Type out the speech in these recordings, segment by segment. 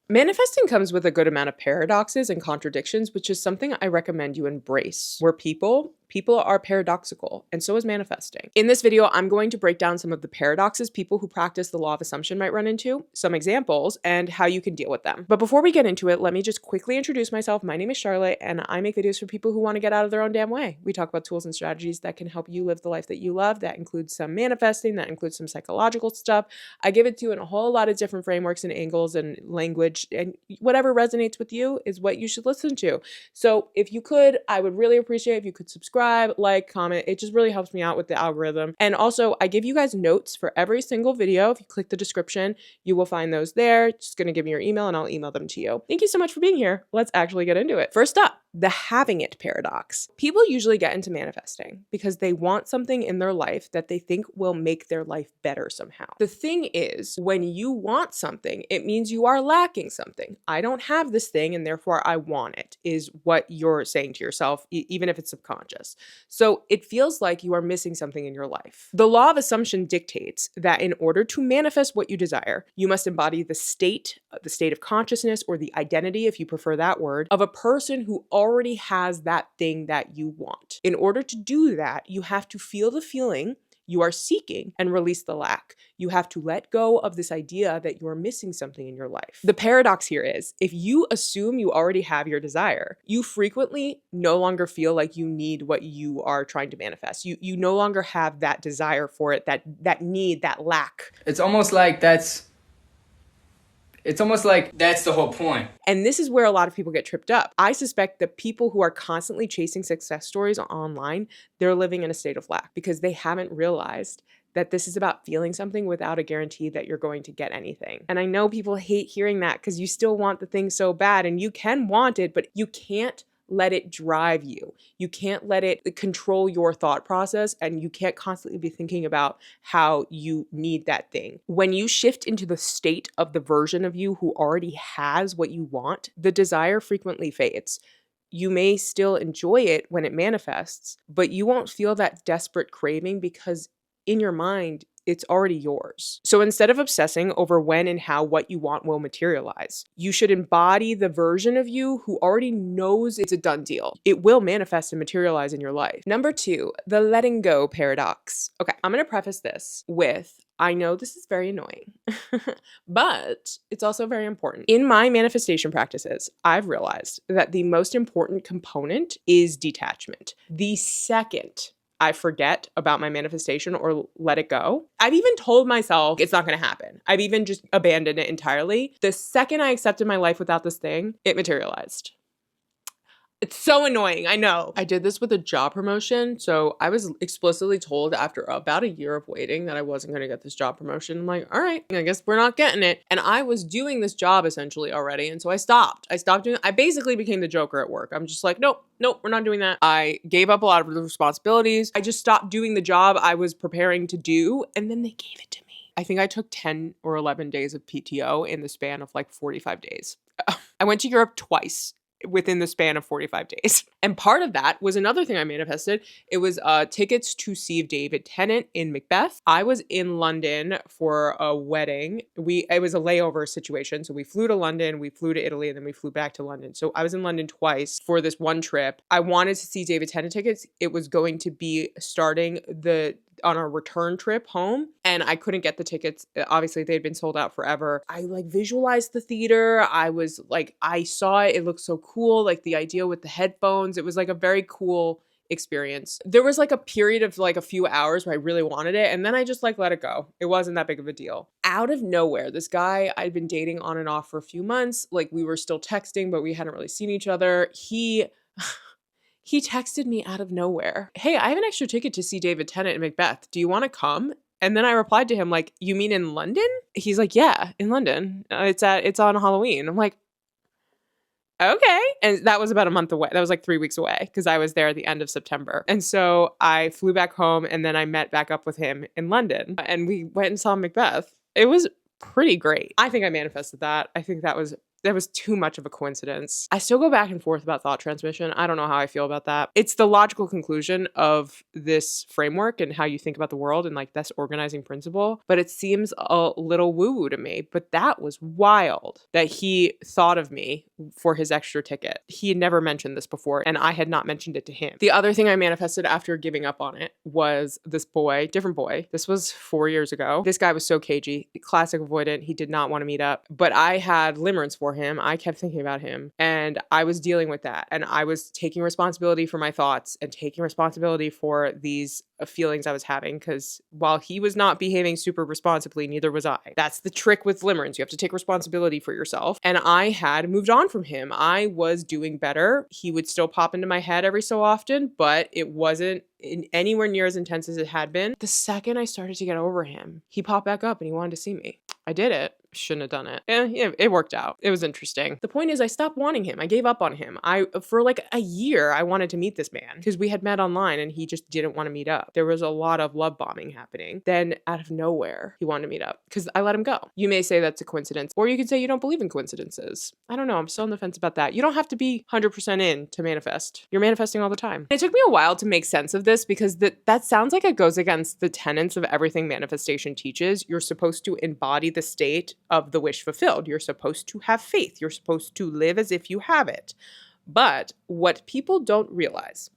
Manifesting comes with a good amount of paradoxes and contradictions, which is something I recommend you embrace. We're people are paradoxical, and so is manifesting. In this video, I'm going to break down some of the paradoxes people who practice the law of assumption might run into, some examples, and how you can deal with them. But before we get into it, let me just quickly introduce myself. My name is Charlotte, and I make videos for people who want to get out of their own damn way. We talk about tools and strategies that can help you live the life that you love. That includes some manifesting, that includes some psychological stuff. I give it to you in a whole lot of different frameworks and angles and language, and whatever resonates with you is what you should listen to. So if you could, I would really appreciate if you could subscribe, like, comment. It just really helps me out with the algorithm. And also, I give you guys notes for every single video. If you click the description, you will find those there. Just gonna give me your email and I'll email them to you. Thank you so much for being here. Let's actually get into it. First up, the having it paradox. People usually get into manifesting because they want something in their life that they think will make their life better somehow. The thing is, when you want something, it means you are lacking something. I don't have this thing and therefore I want it, is what you're saying to yourself, even if it's subconscious. So it feels like you are missing something in your life. The law of assumption dictates that in order to manifest what you desire, you must embody the state of consciousness, or the identity, if you prefer that word, of a person who already has that thing that you want. In order to do that, you have to feel the feeling you are seeking and release the lack. You have to let go of this idea that you're missing something in your life. The paradox here is, if you assume you already have your desire, you frequently no longer feel like you need what you are trying to manifest. You no longer have that desire for it, that need, that lack. It's almost like that's the whole point. And this is where a lot of people get tripped up. I suspect that people who are constantly chasing success stories online, they're living in a state of lack because they haven't realized that this is about feeling something without a guarantee that you're going to get anything. And I know people hate hearing that because you still want the thing so bad, and you can want it, but you can't let it drive you. You can't let it control your thought process, and you can't constantly be thinking about how you need that thing. When you shift into the state of the version of you who already has what you want, the desire frequently fades. You may still enjoy it when it manifests, but you won't feel that desperate craving because in your mind, it's already yours. So instead of obsessing over when and how what you want will materialize, you should embody the version of you who already knows it's a done deal. It will manifest and materialize in your life. Number 2, the letting go paradox. Okay, I'm gonna preface this with, I know this is very annoying, but it's also very important. In my manifestation practices, I've realized that the most important component is detachment. The second I forget about my manifestation or let it go, I've even told myself it's not going to happen. I've even just abandoned it entirely. The second I accepted my life without this thing, it materialized. It's so annoying, I know. I did this with a job promotion. So I was explicitly told after about a year of waiting that I wasn't going to get this job promotion. I'm like, all right, I guess we're not getting it. And I was doing this job essentially already. And so I stopped doing it. I basically became the Joker at work. I'm just like, nope, we're not doing that. I gave up a lot of the responsibilities. I just stopped doing the job I was preparing to do. And then they gave it to me. I think I took 10 or 11 days of PTO in the span of like 45 days. I went to Europe twice within the span of 45 days. And part of that was another thing I manifested. It was tickets to see David Tennant in Macbeth. I was in London for a wedding. It was a layover situation. So we flew to London, we flew to Italy, and then we flew back to London. So I was in London twice for this one trip. I wanted to see David Tennant tickets. It was going to be starting on a return trip home, and I couldn't get the tickets. Obviously, they'd been sold out forever. I visualized the theater. I saw it. It looked so cool. Like the idea with the headphones. It was like a very cool experience. There was like a period of like a few hours where I really wanted it, and then I just let it go. It wasn't that big of a deal. Out of nowhere, this guy I'd been dating on and off for a few months. Like we were still texting, but we hadn't really seen each other. He texted me out of nowhere. Hey, I have an extra ticket to see David Tennant in Macbeth. Do you want to come? And then I replied to him like, you mean in London? He's like, yeah, in London. It's on Halloween. I'm like, okay. And that was about a month away. That was like 3 weeks away because I was there at the end of September. And so I flew back home and then I met back up with him in London and we went and saw Macbeth. It was pretty great. I think I manifested that. I think that was That was too much of a coincidence. I still go back and forth about thought transmission. I don't know how I feel about that. It's the logical conclusion of this framework and how you think about the world and like this organizing principle, but it seems a little woo-woo to me. But that was wild that he thought of me for his extra ticket. He had never mentioned this before, and I had not mentioned it to him. The other thing I manifested after giving up on it was this boy, different boy. This was 4 years ago. This guy was so cagey, classic avoidant. He did not want to meet up, but I had limerence for him. I kept thinking about him, and I was dealing with that, and I was taking responsibility for my thoughts and taking responsibility for these feelings I was having, because while he was not behaving super responsibly, neither was I. That's the trick with limerence. You have to take responsibility for yourself. And I had moved on from him. I was doing better. He would still pop into my head every so often, but it wasn't anywhere near as intense as it had been. The second I started to get over him, he popped back up and he wanted to see me. I did it. Shouldn't have done it. It worked out. It was interesting. The point is, I stopped wanting him. I gave up on him. For like a year, I wanted to meet this man because we had met online and he just didn't want to meet up. There was a lot of love bombing happening. Then out of nowhere, he wanted to meet up because I let him go. You may say that's a coincidence, or you could say you don't believe in coincidences. I don't know. I'm still on the fence about that. You don't have to be 100% in to manifest. You're manifesting all the time. It took me a while to make sense of this because that sounds like it goes against the tenets of everything manifestation teaches. You're supposed to embody the state of the wish fulfilled. You're supposed to have faith. You're supposed to live as if you have it. But what people don't realize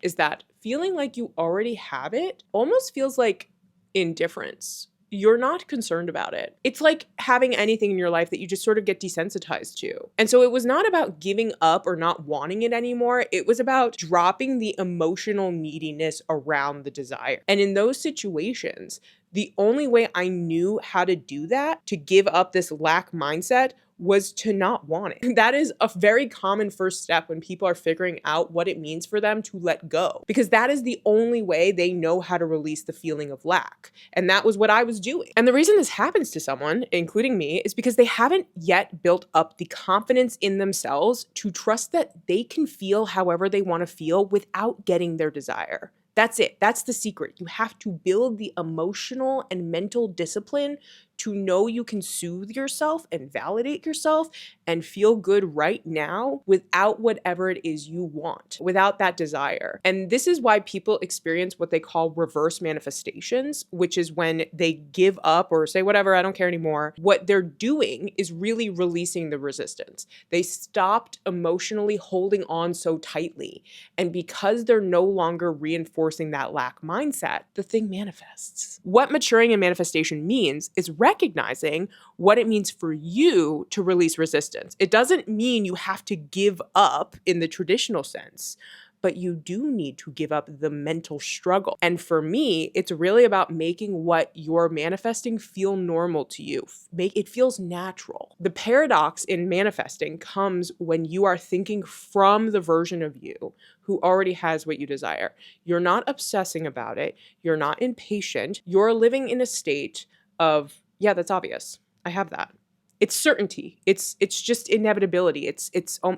is that feeling like you already have it almost feels like indifference. You're not concerned about it. It's like having anything in your life that you just sort of get desensitized to. And so it was not about giving up or not wanting it anymore. It was about dropping the emotional neediness around the desire. And in those situations, the only way I knew how to do that, to give up this lack mindset, was to not want it. That is a very common first step when people are figuring out what it means for them to let go, because that is the only way they know how to release the feeling of lack. And that was what I was doing. And the reason this happens to someone, including me, is because they haven't yet built up the confidence in themselves to trust that they can feel however they want to feel without getting their desire. That's it. That's the secret. You have to build the emotional and mental discipline to know you can soothe yourself and validate yourself and feel good right now without whatever it is you want, without that desire. And this is why people experience what they call reverse manifestations, which is when they give up or say, whatever, I don't care anymore. What they're doing is really releasing the resistance. They stopped emotionally holding on so tightly. And because they're no longer reinforcing that lack mindset, the thing manifests. What maturing and manifestation means is recognizing what it means for you to release resistance. It doesn't mean you have to give up in the traditional sense, but you do need to give up the mental struggle. And for me, it's really about making what you're manifesting feel normal to you. It feels natural. The paradox in manifesting comes when you are thinking from the version of you who already has what you desire. You're not obsessing about it. You're not impatient. You're living in a state of, yeah, that's obvious. I have that. It's certainty. It's just inevitability.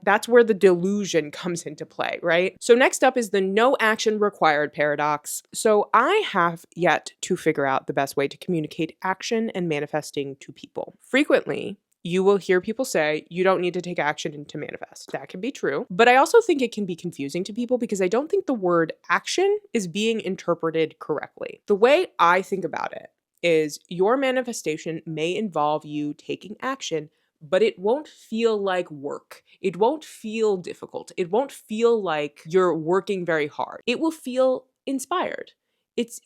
That's where the delusion comes into play, right? So next up is the no action required paradox. So I have yet to figure out the best way to communicate action and manifesting to people. Frequently, you will hear people say, you don't need to take action to manifest. That can be true. But I also think it can be confusing to people because I don't think the word action is being interpreted correctly. The way I think about it is your manifestation may involve you taking action, but it won't feel like work. It won't feel difficult. It won't feel like you're working very hard. It will feel inspired.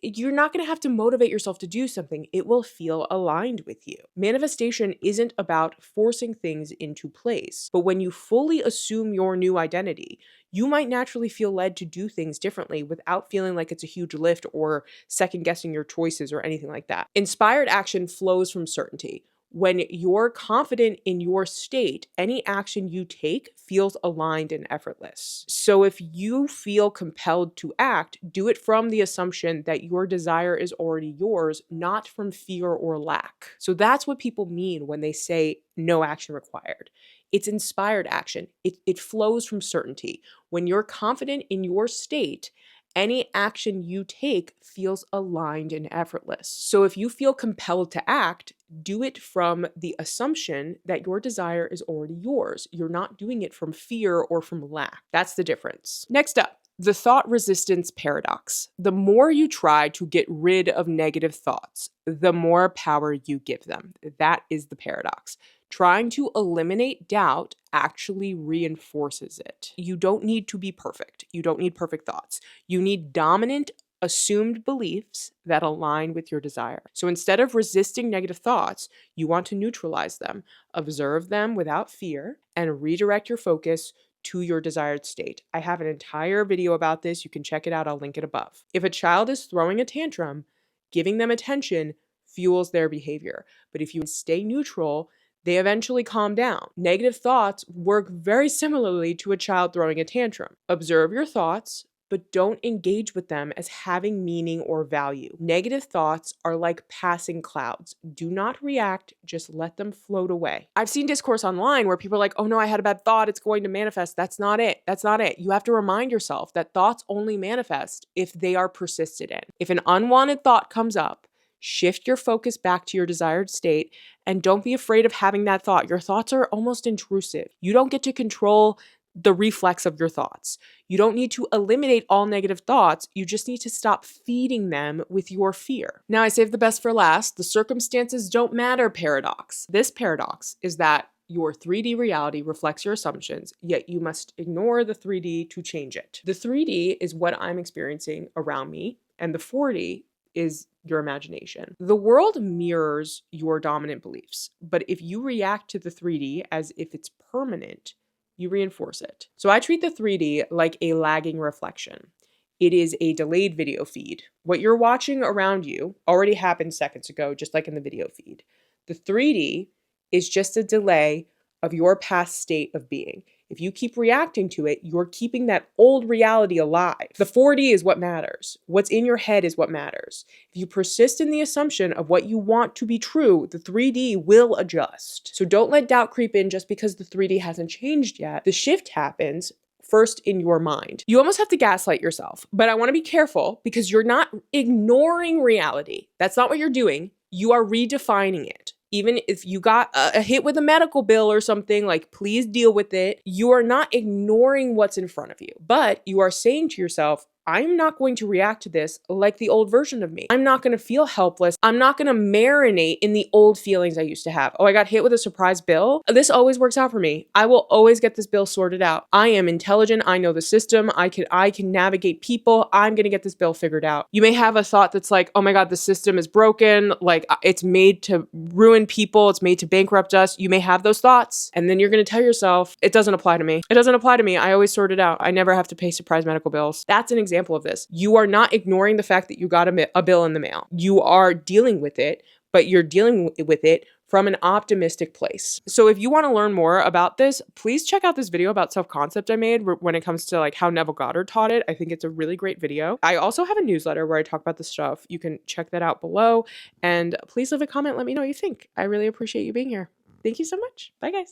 You're not going to have to motivate yourself to do something. It will feel aligned with you. Manifestation isn't about forcing things into place, but when you fully assume your new identity, you might naturally feel led to do things differently without feeling like it's a huge lift or second guessing your choices or anything like that. Inspired action flows from certainty. When you're confident in your state, any action you take feels aligned and effortless. So if you feel compelled to act, do it from the assumption that your desire is already yours, not from fear or lack. So that's what people mean when they say no action required. It's inspired action. It flows from certainty. When you're confident in your state, any action you take feels aligned and effortless. So if you feel compelled to act, do it from the assumption that your desire is already yours. You're not doing it from fear or from lack. That's the difference. Next up, the thought resistance paradox. The more you try to get rid of negative thoughts, the more power you give them. That is the paradox. Trying to eliminate doubt actually reinforces it. You don't need to be perfect. You don't need perfect thoughts. You need dominant, assumed beliefs that align with your desire. So instead of resisting negative thoughts, you want to neutralize them, observe them without fear, and redirect your focus to your desired state. I have an entire video about this. You can check it out. I'll link it above. If a child is throwing a tantrum, giving them attention fuels their behavior. But if you stay neutral, they eventually calm down. Negative thoughts work very similarly to a child throwing a tantrum. Observe your thoughts, but don't engage with them as having meaning or value. Negative thoughts are like passing clouds. Do not react, just let them float away. I've seen discourse online where people are like, oh no, I had a bad thought, it's going to manifest. That's not it. That's not it. You have to remind yourself that thoughts only manifest if they are persisted in. If an unwanted thought comes up, shift your focus back to your desired state and don't be afraid of having that thought. Your thoughts are almost intrusive. You don't get to control the reflex of your thoughts. You don't need to eliminate all negative thoughts. You just need to stop feeding them with your fear. Now, I saved the best for last, the circumstances don't matter paradox. This paradox is that your 3D reality reflects your assumptions, yet you must ignore the 3D to change it. The 3D is what I'm experiencing around me, and the 4D is your imagination. The world mirrors your dominant beliefs, but if you react to the 3D as if it's permanent, you reinforce it. So I treat the 3D like a lagging reflection. It is a delayed video feed. What you're watching around you already happened seconds ago, just like in the video feed. The 3D is just a delay of your past state of being. If you keep reacting to it, you're keeping that old reality alive. The 4D is what matters. What's in your head is what matters. If you persist in the assumption of what you want to be true, the 3D will adjust. So don't let doubt creep in just because the 3D hasn't changed yet. The shift happens first in your mind. You almost have to gaslight yourself, but I want to be careful because you're not ignoring reality. That's not what you're doing. You are redefining it. Even if you got a hit with a medical bill or something, like, please deal with it. You are not ignoring what's in front of you, but you are saying to yourself, I'm not going to react to this like the old version of me. I'm not going to feel helpless. I'm not going to marinate in the old feelings I used to have. Oh, I got hit with a surprise bill. This always works out for me. I will always get this bill sorted out. I am intelligent. I know the system. I can navigate people. I'm going to get this bill figured out. You may have a thought that's like, oh my God, the system is broken. Like, it's made to ruin people. It's made to bankrupt us. You may have those thoughts. And then you're going to tell yourself, it doesn't apply to me. It doesn't apply to me. I always sort it out. I never have to pay surprise medical bills. That's an example of this. You are not ignoring the fact that you got a bill in the mail. You are dealing with it, but you're dealing with it from an optimistic place. So if you want to learn more about this, please check out this video about self-concept I made when it comes to like how Neville Goddard taught it. I think it's a really great video. I also have a newsletter where I talk about this stuff. You can check that out below, and please leave a comment. Let me know what you think. I really appreciate you being here. Thank you so much. Bye guys.